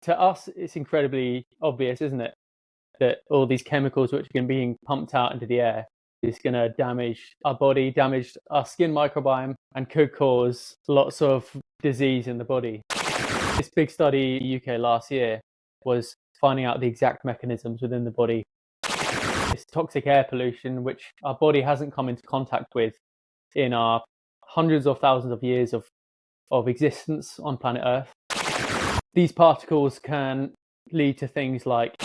to us, it's incredibly obvious, isn't it? That all these chemicals which are being pumped out into the air is going to damage our body, damage our skin microbiome, and could cause lots of disease in the body. This big study in the UK last year was finding out the exact mechanisms within the body. This toxic air pollution, which our body hasn't come into contact with in our hundreds of thousands of years of existence on planet Earth. These particles can lead to things like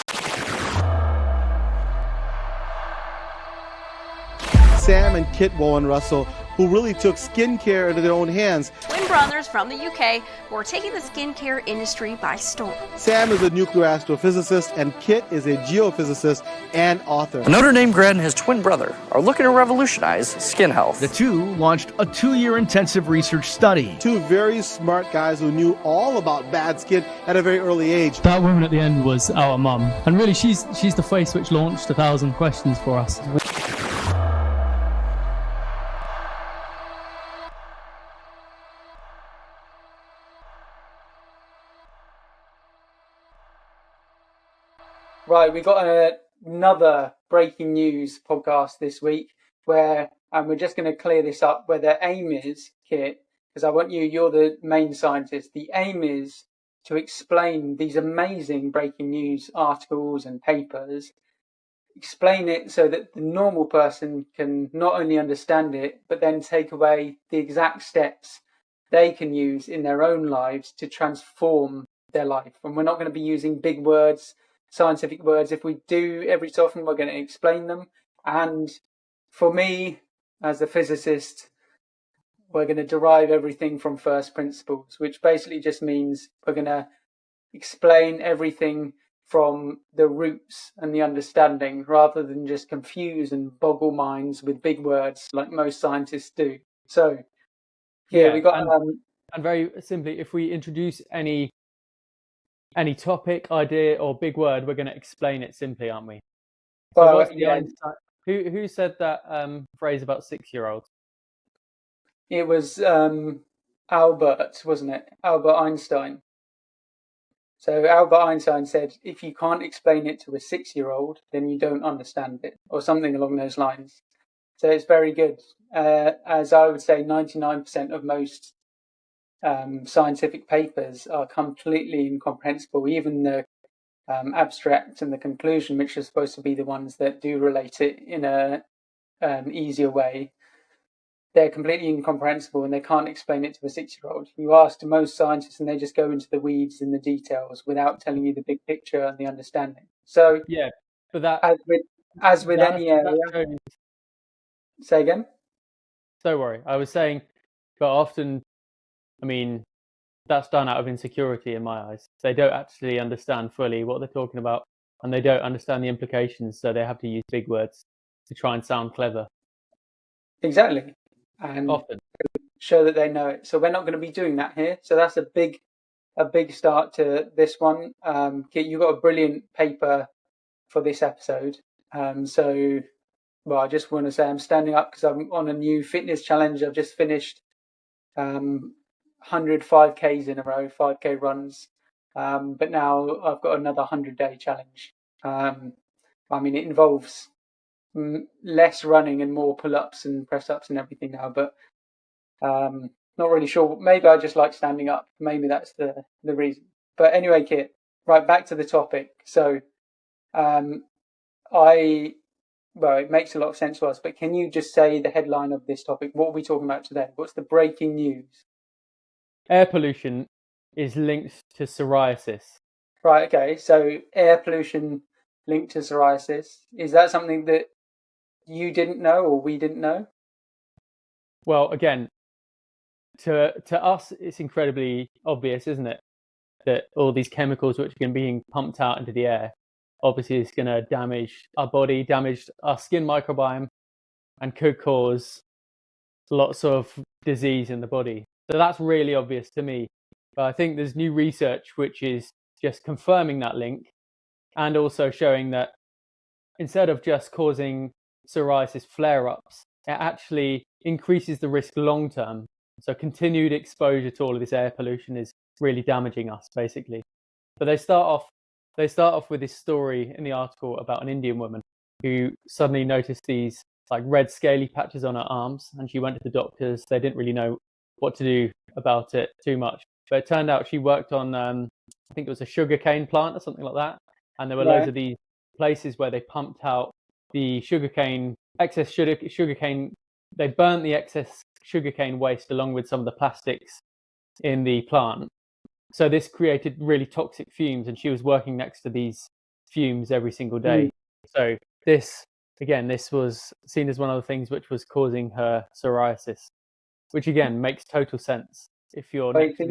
Sam and Kit Warren Russell, who really took skincare into their own hands. Twin brothers from the UK who are taking the skincare industry by storm. Sam is a nuclear astrophysicist, and Kit is a geophysicist and author. A Notre Dame grad and his twin brother are looking to revolutionize skin health. The two launched a 2-year intensive research study. Two very smart guys who knew all about bad skin at a very early age. That woman at the end was our mum, and really she's the face which launched 1,000 questions for us. Right, we've got another breaking news podcast this week where we're just going to clear this up, where the aim is, Kit, because I want you're the main scientist, the aim is to explain these amazing breaking news articles and papers, explain it so that the normal person can not only understand it, but then take away the exact steps they can use in their own lives to transform their life. And we're not going to be using big words, scientific words. If we do every so often, we're going to explain them. And for me, as a physicist, we're going to derive everything from first principles, which basically just means we're going to explain everything from the roots and the understanding, rather than just confuse and boggle minds with big words like most scientists do. So we got and very simply, if we introduce any topic, idea, or big word, we're going to explain it simply, aren't we? Well, who said that phrase about 6-year-olds? It was Albert, wasn't it? Albert Einstein. So Albert Einstein said, if you can't explain it to a 6-year-old, then you don't understand it, or something along those lines. So it's very good. As I would say, 99% of most scientific papers are completely incomprehensible. Even the abstract and the conclusion, which are supposed to be the ones that do relate it in a easier way, they're completely incomprehensible and they can't explain it to a 6-year-old. You ask most scientists and they just go into the weeds and the details without telling you the big picture and the understanding. So yeah, but that as with any area. Say again? Don't worry. I was saying, but often, I mean, that's done out of insecurity in my eyes. They don't actually understand fully what they're talking about, and they don't understand the implications, so they have to use big words to try and sound clever. Exactly. And often show that they know it. So we're not going to be doing that here. So that's a big start to this one. Kit, you got a brilliant paper for this episode. I just want to say I'm standing up because I'm on a new fitness challenge. I've just finished 100 5Ks in a row, 5K runs. But now I've got another 100-day challenge. It involves less running and more pull-ups and press-ups and everything now, but not really sure. Maybe I just like standing up. Maybe that's the reason. But anyway, Kit, right, back to the topic. So it makes a lot of sense to us, but can you just say the headline of this topic? What are we talking about today? What's the breaking news? Air pollution is linked to psoriasis. Right, okay. So air pollution linked to psoriasis. Is that something that you didn't know or we didn't know? Well, again, to us, it's incredibly obvious, isn't it? That all these chemicals which are being pumped out into the air, obviously is going to damage our body, damage our skin microbiome, and could cause lots of disease in the body. So that's really obvious to me. But I think there's new research which is just confirming that link, and also showing that instead of just causing psoriasis flare-ups, it actually increases the risk long-term. So continued exposure to all of this air pollution is really damaging us, basically. But they start off with this story in the article about an Indian woman who suddenly noticed these like red scaly patches on her arms, and she went to the doctors. They didn't really know what to do about it too much, but it turned out she worked on I think it was a sugarcane plant or something like that, and there were loads of these places where they pumped out the excess sugarcane. They burnt the excess sugarcane waste along with some of the plastics in the plant. So this created really toxic fumes, and she was working next to these fumes every single day. So this was seen as one of the things which was causing her psoriasis, which again makes total sense if you're Wait, next so to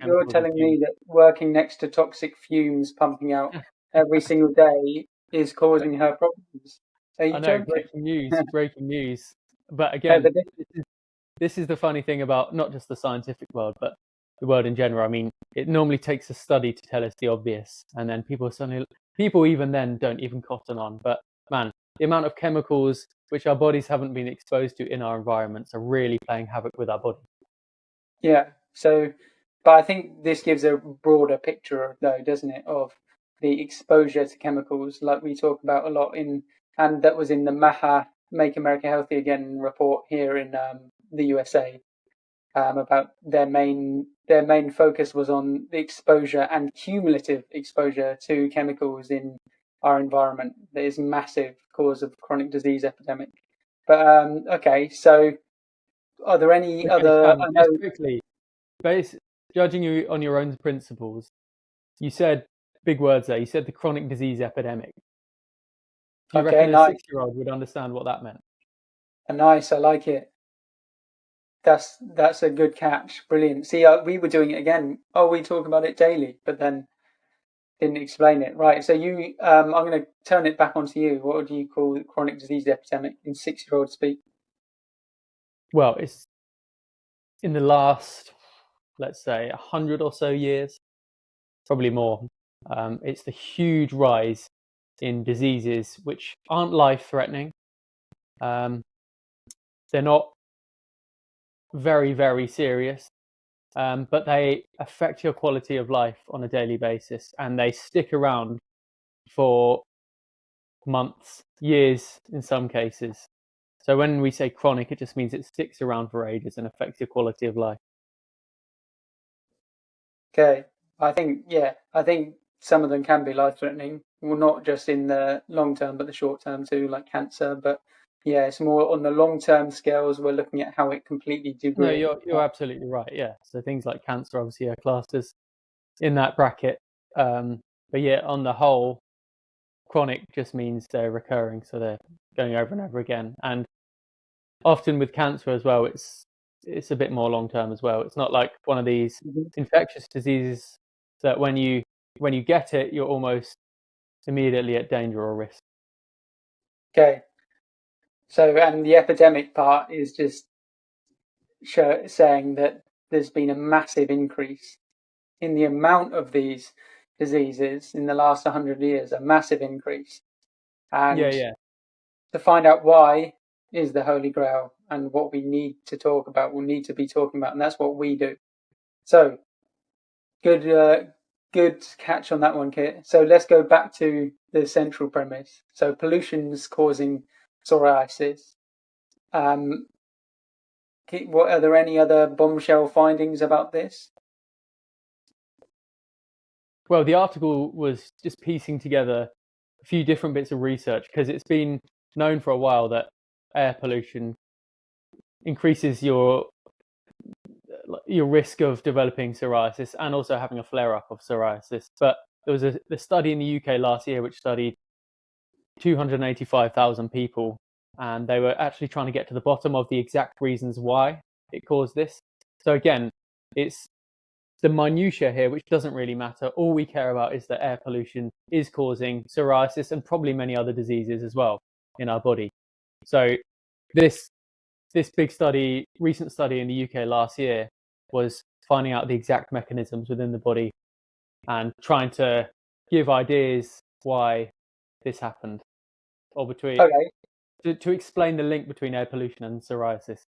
you're telling me that working next to toxic fumes pumping out every single day is causing her problems? Are you I know, joking? breaking news. But again, but this is the funny thing about not just the scientific world, but the world in general. I mean, it normally takes a study to tell us the obvious, and then people even then don't even cotton on. But man, the amount of chemicals which our bodies haven't been exposed to in our environments are really playing havoc with our body. Yeah. So, but I think this gives a broader picture, though, doesn't it, of the exposure to chemicals, like we talk about a lot and that was in the MAHA Make America Healthy Again report here in the USA. About their main focus was on the exposure and cumulative exposure to chemicals in our environment. That is a massive cause of chronic disease epidemic. But okay, so are there any other? I know. Just quickly, judging you on your own principles, you said big words there. You said the chronic disease epidemic. Do you reckon a 6-year-old would understand what that meant? Nice, I like it. That's a good catch. Brilliant. See, we were doing it again. Oh, we talk about it daily, but then didn't explain it. Right. So I'm going to turn it back onto you. What would you call chronic disease epidemic in 6-year-old speak? Well, it's in the last, let's say, 100 or so years, probably more. It's the huge rise in diseases which aren't life-threatening. They're not very, very serious, but they affect your quality of life on a daily basis, and they stick around for months, years in some cases. So when we say chronic, it just means it sticks around for ages and affects your quality of life. Okay. I think some of them can be life-threatening. Well, not just in the long term, but the short term too, like cancer. But yeah, it's more on the long-term scales. We're looking at how it completely degrades. No, you're absolutely right. Yeah. So things like cancer obviously are classed as in that bracket. But yeah, on the whole, chronic just means they're recurring, so they're going over and over again. And often with cancer as well, it's a bit more long term as well. It's not like one of these infectious diseases that when you get it, you're almost immediately at danger or risk. Okay. So, and the epidemic part is just saying that there's been a massive increase in the amount of these diseases in the last 100 years, a massive increase. And to find out why is the Holy Grail, and what we need to talk about, we'll need to be talking about, and that's what we do. So, good catch on that one, Kit. So let's go back to the central premise. So pollution's causing psoriasis. What are there any other bombshell findings about this? Well, the article was just piecing together a few different bits of research because it's been known for a while that air pollution increases your risk of developing psoriasis and also having a flare-up of psoriasis. But there was a study in the UK last year which studied 285,000 people, and they were actually trying to get to the bottom of the exact reasons why it caused this. So again, it's the minutiae here which doesn't really matter. All we care about is that air pollution is causing psoriasis and probably many other diseases as well in our body. So this big study, recent study in the UK last year, was finding out the exact mechanisms within the body and trying to give ideas why this happened, or to explain the link between air pollution and psoriasis.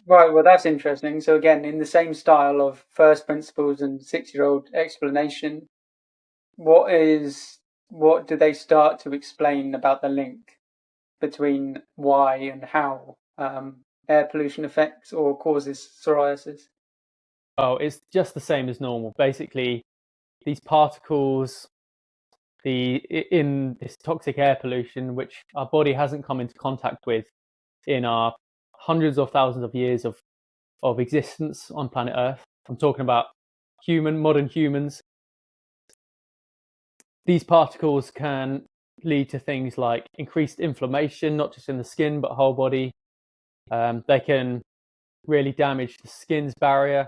Right, well, that's interesting. So again, in the same style of first principles and 6-year-old explanation, what do they start to explain about the link between why and how air pollution affects or causes psoriasis? Oh, it's just the same as normal. Basically, these particles in this toxic air pollution, which our body hasn't come into contact with in our hundreds of thousands of years of existence on planet Earth. I'm talking about modern humans. These particles can lead to things like increased inflammation, not just in the skin, but whole body. They can really damage the skin's barrier.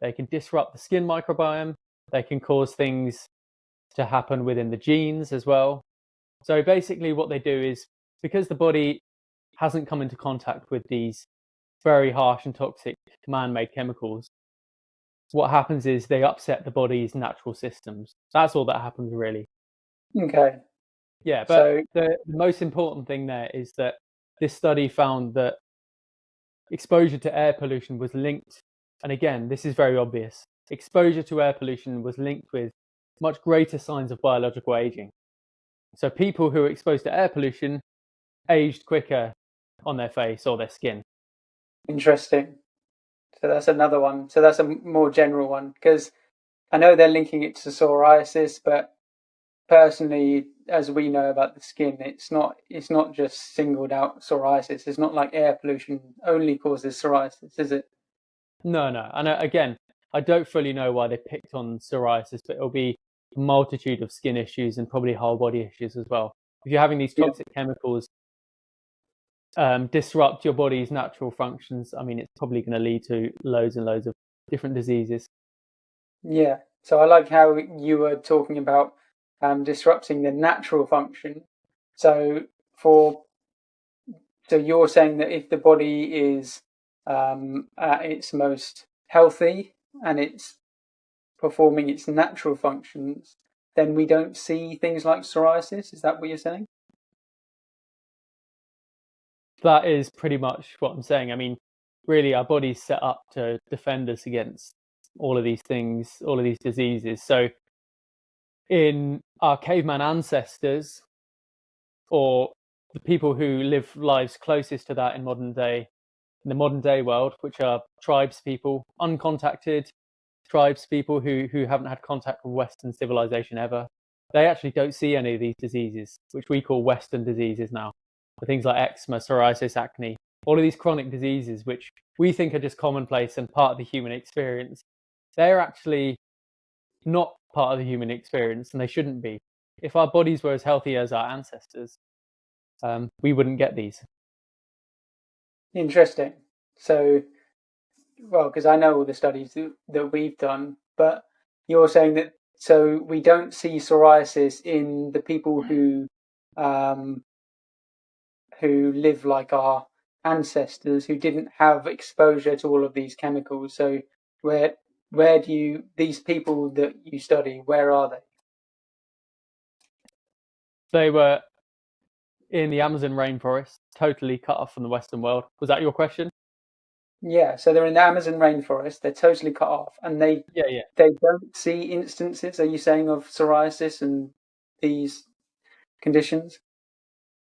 They can disrupt the skin microbiome. They can cause things to happen within the genes as well. So basically what they do is, because the body hasn't come into contact with these very harsh and toxic man-made chemicals, what happens is they upset the body's natural systems. That's all that happens, really. Okay. Yeah, but the most important thing there is that this study found that exposure to air pollution was linked, and again, this is very obvious, exposure to air pollution was linked with much greater signs of biological aging. So people who are exposed to air pollution aged quicker on their face or their skin. Interesting. So that's another one. So that's a more general one, because I know they're linking it to psoriasis, but personally, as we know about the skin, it's not just singled out psoriasis. It's not like air pollution only causes psoriasis, is it? No. And again, I don't fully know why they picked on psoriasis, but it'll be a multitude of skin issues and probably whole body issues as well. If you're having these toxic chemicals disrupt your body's natural functions, I mean, it's probably going to lead to loads and loads of different diseases. Yeah. So I like how you were talking about disrupting the natural function. So you're saying that if the body is at its most healthy and it's performing its natural functions, then we don't see things like psoriasis. Is that what you're saying? That is pretty much what I'm saying. I mean, really, our body's set up to defend us against all of these things, all of these diseases. So in our caveman ancestors, or the people who live lives closest to that in the modern day world, which are tribes people, uncontacted tribes people who haven't had contact with Western civilization ever, they actually don't see any of these diseases, which we call Western diseases now. The things like eczema, psoriasis, acne, all of these chronic diseases, which we think are just commonplace and part of the human experience, they're actually not part of the human experience, and they shouldn't be. If our bodies were as healthy as our ancestors, we wouldn't get these. Interesting. So, well, because I know all the studies that we've done, but you're saying that so we don't see psoriasis in the people who live like our ancestors who didn't have exposure to all of these chemicals. So where do these people that you study, where are they? They were in the Amazon rainforest, totally cut off from the Western world. Was that your question? Yeah, so they're in the Amazon rainforest, they're totally cut off, and they don't see instances, are you saying, of psoriasis and these conditions?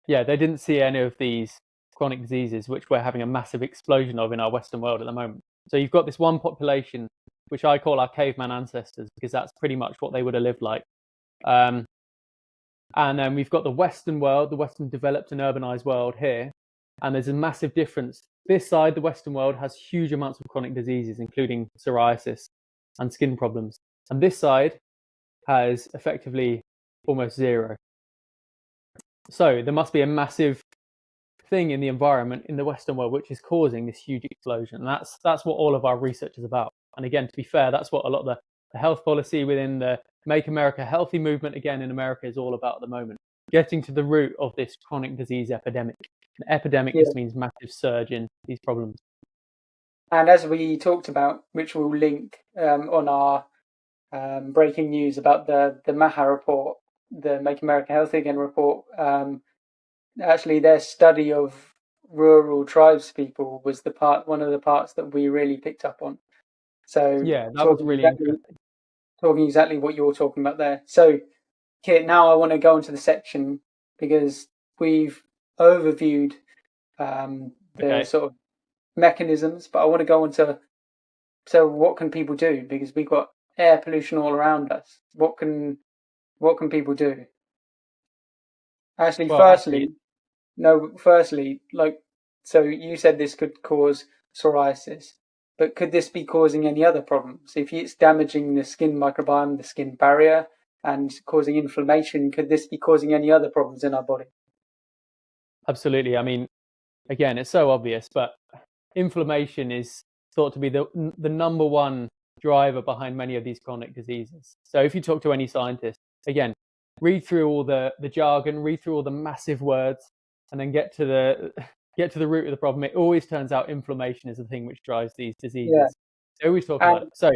Yeah, they didn't see any of these chronic diseases, which we're having a massive explosion of in our Western world at the moment. So you've got this one population, which I call our caveman ancestors, because that's pretty much what they would have lived like. And then we've got the Western world, the Western developed and urbanized world here. And there's a massive difference. This side, the Western world, has huge amounts of chronic diseases, including psoriasis and skin problems. And this side has effectively almost zero. So there must be a massive thing in the environment in the Western world which is causing this huge explosion. And that's what all of our research is about. And again, to be fair, that's what a lot of the health policy within the Make America Healthy movement, again, in America, is all about at the moment. Getting to the root of this chronic disease epidemic. An epidemic just means massive surge in these problems. And as we talked about, which we'll link on our breaking news about the MAHA report, the Make America Healthy Again report, actually their study of rural tribes people was one of the parts that we really picked up on. So yeah, that was really interesting. talking exactly what you're talking about there. So, Kit, now I want to go into the section because we've overviewed the Okay. sort of mechanisms, but I want to go into, so what can people do? Because we've got air pollution all around us. What can people do? Actually, Well, firstly, like, so you said this could cause psoriasis, but could this be causing any other problems? If it's damaging the skin microbiome, the skin barrier, and causing inflammation, could this be causing any other problems in our body? absolutely. I mean, again, it's so obvious, but inflammation is thought to be the number one driver behind many of these chronic diseases. So if you talk to any scientist, again, read through all the jargon, read through all the massive words, and then get to the root of the problem. It always turns out inflammation is the thing which drives these diseases. Yeah. They always talk about it. So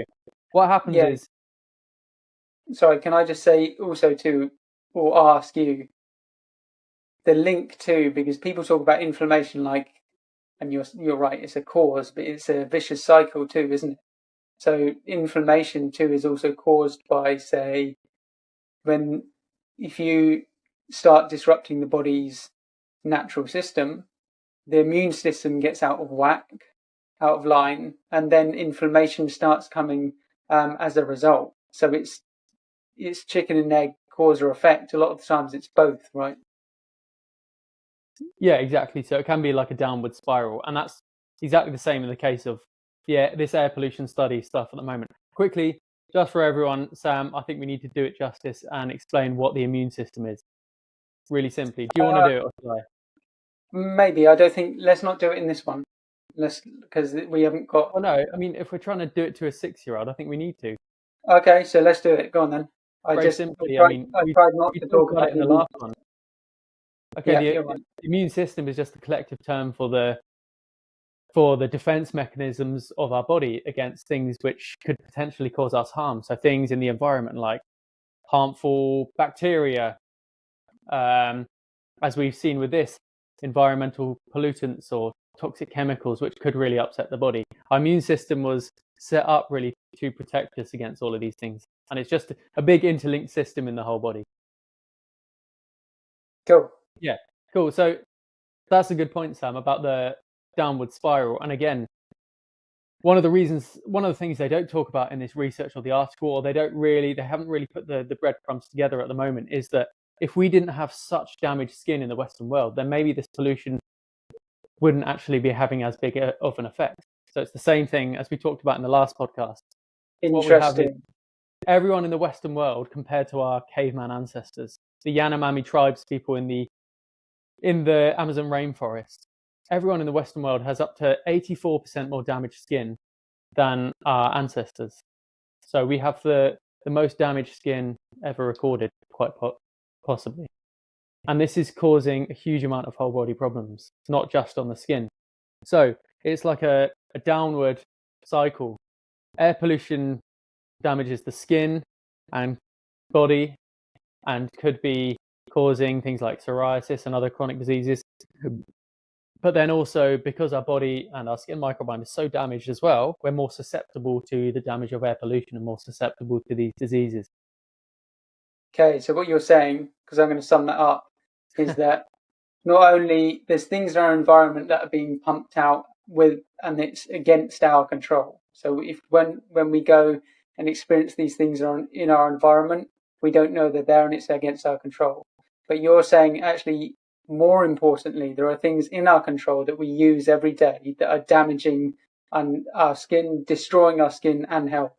what happens Yeah. is, Sorry, can I just say also too, or ask you, the link to, because people talk about inflammation like, and you're right, it's a cause, but it's a vicious cycle too, isn't it? So inflammation too is also caused by, say, if you start disrupting the body's natural system, the immune system gets out of whack, out of line, and then inflammation starts coming as a result. So it's chicken and egg, cause or effect. A lot of the times it's both, right? yeah, exactly. So it can be like a downward spiral, and that's exactly the same in the case of this air pollution study stuff at the moment. Quickly, just for everyone, Sam, I think we need to do it justice and explain what the immune system is. Really simply. Do you want to do it or should I? Maybe. I don't think. Let's not do it in this one. Because we haven't got. Well, no. I mean, if we're trying to do it to a 6-year-old, I think we need to. Okay, so let's do it. Go on then. Very simply. I I mean, we tried not to talk talked about it in the last one. Okay, Yeah, the you're right. immune system is just the collective term for the defense mechanisms of our body against things which could potentially cause us harm. So things in the environment like harmful bacteria, as we've seen with this, environmental pollutants or toxic chemicals, which could really upset the body. Our immune system was set up really to protect us against all of these things. And it's just a big interlinked system in the whole body. Cool. Yeah, cool. So that's a good point, Sam, about the downward spiral. And again, one of the things they don't talk about in this research or the article, or they haven't really put the breadcrumbs together at the moment, is that if we didn't have such damaged skin in the Western world, then maybe this pollution wouldn't actually be having as big of an effect. So it's the same thing as we talked about in the last podcast. What we have is everyone in the Western world compared to our caveman ancestors, the Yanomami tribes people in the Amazon rainforest. Everyone in the Western world has up to 84% more damaged skin than our ancestors. So we have the most damaged skin ever recorded, quite possibly. And this is causing a huge amount of whole body problems, not just on the skin. So it's like a downward cycle. Air pollution damages the skin and body and could be causing things like psoriasis and other chronic diseases. But then also, because our body and our skin microbiome is so damaged as well, we're more susceptible to the damage of air pollution and more susceptible to these diseases. Okay, so what you're saying, because I'm going to sum that up, is that not only there's things in our environment that are being pumped out and it's against our control. So if when we go and experience these things in our environment, we don't know they're there and it's against our control. But you're saying actually, more importantly, there are things in our control that we use every day that are damaging our skin, destroying our skin and health.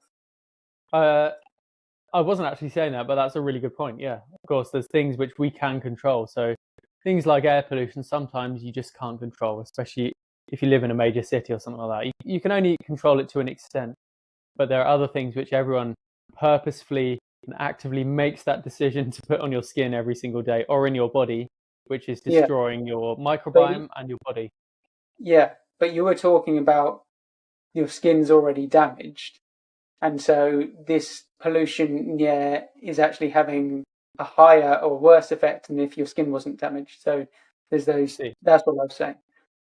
I wasn't actually saying that, but that's a really good point. Yeah, of course, there's things which we can control. So things like air pollution, sometimes you just can't control, especially if you live in a major city or something like that. You can only control it to an extent, but there are other things which everyone purposefully and actively makes that decision to put on your skin every single day or in your body, which is destroying your microbiome and your body. Yeah, but you were talking about your skin's already damaged. And so this pollution, is actually having a higher or worse effect than if your skin wasn't damaged. So there's those. That's what I was saying.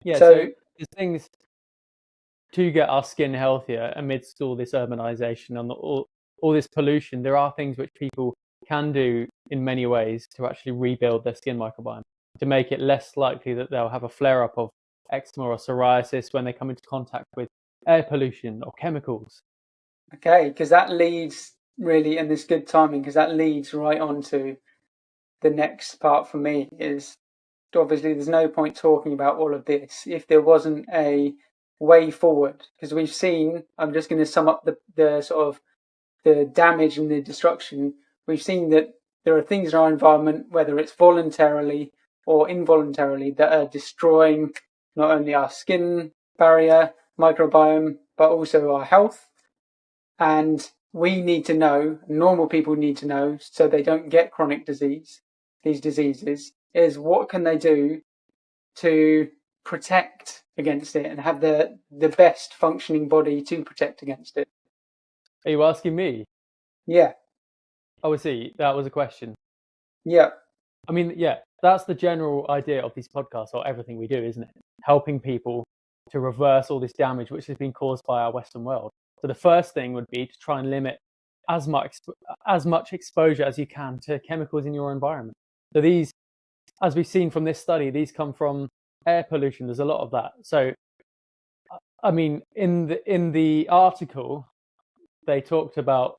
Yeah. So there's things to get our skin healthier amidst all this urbanization and all this pollution, there are things which people can do in many ways to actually rebuild their skin microbiome, to make it less likely that they'll have a flare-up of eczema or psoriasis when they come into contact with air pollution or chemicals. Okay, because that leads really, and this good timing, because that leads right on to the next part for me is, obviously there's no point talking about all of this if there wasn't a way forward, because we've seen, I'm just going to sum up the sort of the damage and the destruction. We've seen that there are things in our environment, whether it's voluntarily or involuntarily, that are destroying not only our skin barrier, microbiome, but also our health. And we need to know, normal people need to know, so they don't get chronic disease, these diseases, is what can they do to protect against it and have the best functioning body to protect against it. Are you asking me? Yeah. Oh, I see. That was a question. Yeah. I mean, yeah, that's the general idea of these podcasts, or everything we do, isn't it? Helping people to reverse all this damage which has been caused by our Western world. So the first thing would be to try and limit as much exposure as you can to chemicals in your environment. So these, as we've seen from this study, these come from air pollution. There's a lot of that. So, I mean, in the article, they talked about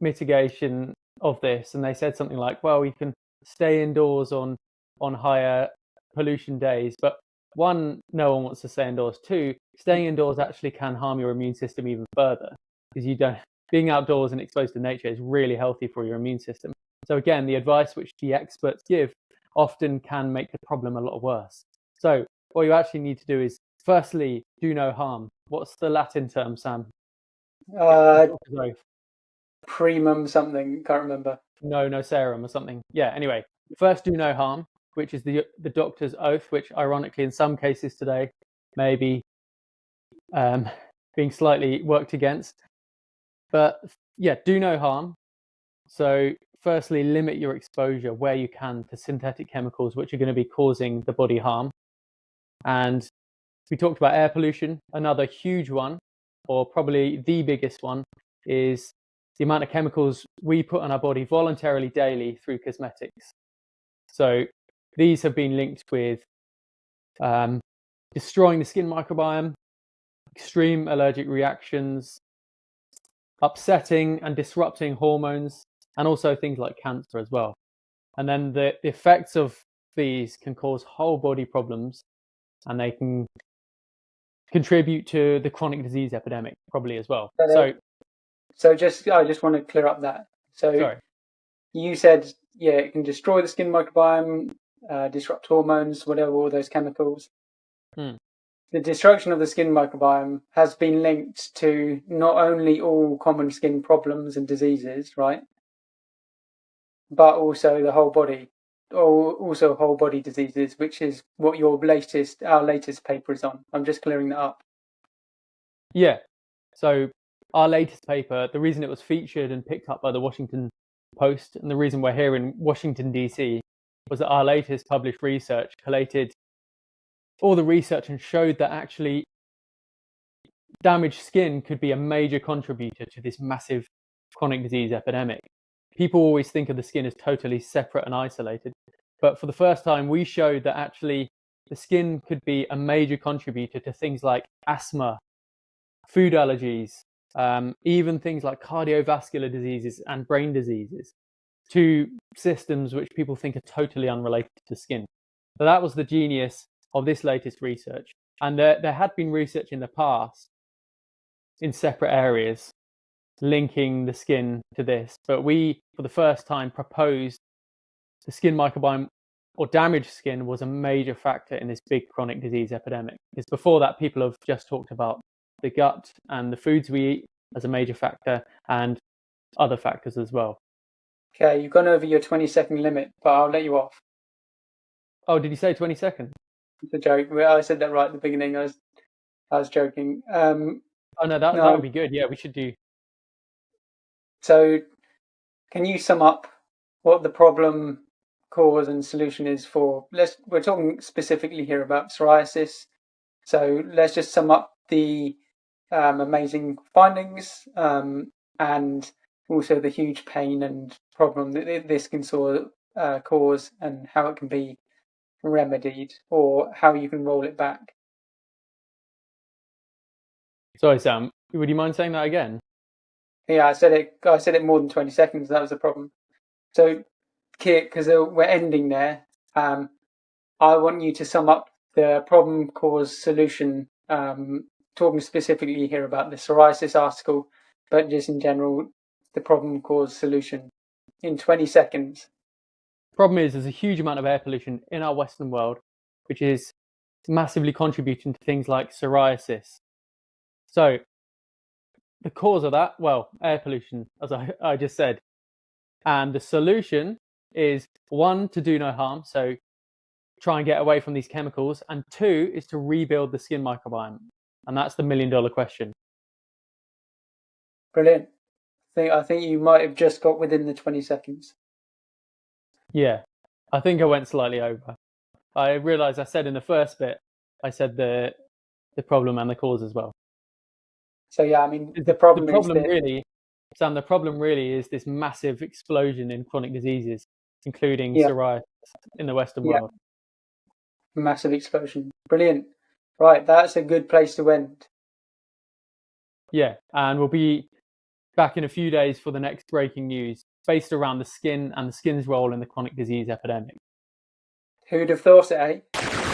mitigation of this, and they said something like, well, you can stay indoors on higher pollution days, but one, no one wants to stay indoors. Two, staying indoors actually can harm your immune system even further, because being outdoors and exposed to nature is really healthy for your immune system. So again, the advice which the experts give often can make the problem a lot worse. So what you actually need to do is, firstly, do no harm. What's the Latin term, Sam? Primum something, can't remember. No serum or something. Yeah, anyway, first do no harm, which is the doctor's oath, which ironically in some cases today may be being slightly worked against. But yeah, do no harm. So firstly, limit your exposure where you can to synthetic chemicals which are going to be causing the body harm. And we talked about air pollution. Another huge one, or probably the biggest one, is the amount of chemicals we put on our body voluntarily daily through cosmetics. So these have been linked with destroying the skin microbiome, extreme allergic reactions, upsetting and disrupting hormones, and also things like cancer as well. And then the effects of these can cause whole body problems, and they can contribute to the chronic disease epidemic probably as well. So I just want to clear up that. So sorry. You said, yeah, it can destroy the skin microbiome, disrupt hormones, whatever, all those chemicals. The destruction of the skin microbiome has been linked to not only all common skin problems and diseases, right? But also the whole body, or also whole body diseases, which is what our latest paper is on. I'm just clearing that up. Yeah. So our latest paper, the reason it was featured and picked up by the Washington Post, and the reason we're here in Washington, D.C., was that our latest published research collated all the research and showed that actually damaged skin could be a major contributor to this massive chronic disease epidemic. People always think of the skin as totally separate and isolated, but for the first time we showed that actually the skin could be a major contributor to things like asthma, food allergies, even things like cardiovascular diseases and brain diseases, two systems which people think are totally unrelated to skin. So that was the genius of this latest research. And there had been research in the past in separate areas linking the skin to this, but we, for the first time, proposed the skin microbiome or damaged skin was a major factor in this big chronic disease epidemic. Because before that, people have just talked about the gut and the foods we eat as a major factor, and other factors as well. Okay, you've gone over your 20-second limit, but I'll let you off. Oh, did you say 20 seconds? It's a joke. I said that right at the beginning. I was joking. That would be good. Yeah, we should do. So, can you sum up what the problem, cause, and solution is for? We're talking specifically here about psoriasis. So let's just sum up the amazing findings and also the huge pain and problem that this can cause, and how it can be remedied, or how you can roll it back. Sorry, Sam. Would you mind saying that again? Yeah, I said it more than 20 seconds. That was the problem. So, Kit, because we're ending there, I want you to sum up the problem, cause, solution, talking specifically here about the psoriasis article, but just in general, the problem, cause, solution in 20 seconds. Problem is, there's a huge amount of air pollution in our Western world, which is massively contributing to things like psoriasis. So, the cause of that, well, air pollution, as I just said. And the solution is, 1, to do no harm, so try and get away from these chemicals, and 2 is to rebuild the skin microbiome. And that's the $1 million question. Brilliant. I think you might have just got within the 20 seconds. Yeah, I think I went slightly over. I realised I said in the first bit, I said the problem and the cause as well. So yeah, I mean, the problem really, Sam, the problem really is this massive explosion in chronic diseases, including psoriasis in the Western world. Massive explosion. Brilliant. Right, that's a good place to end. Yeah, and we'll be back in a few days for the next breaking news based around the skin and the skin's role in the chronic disease epidemic. Who'd have thought it, eh?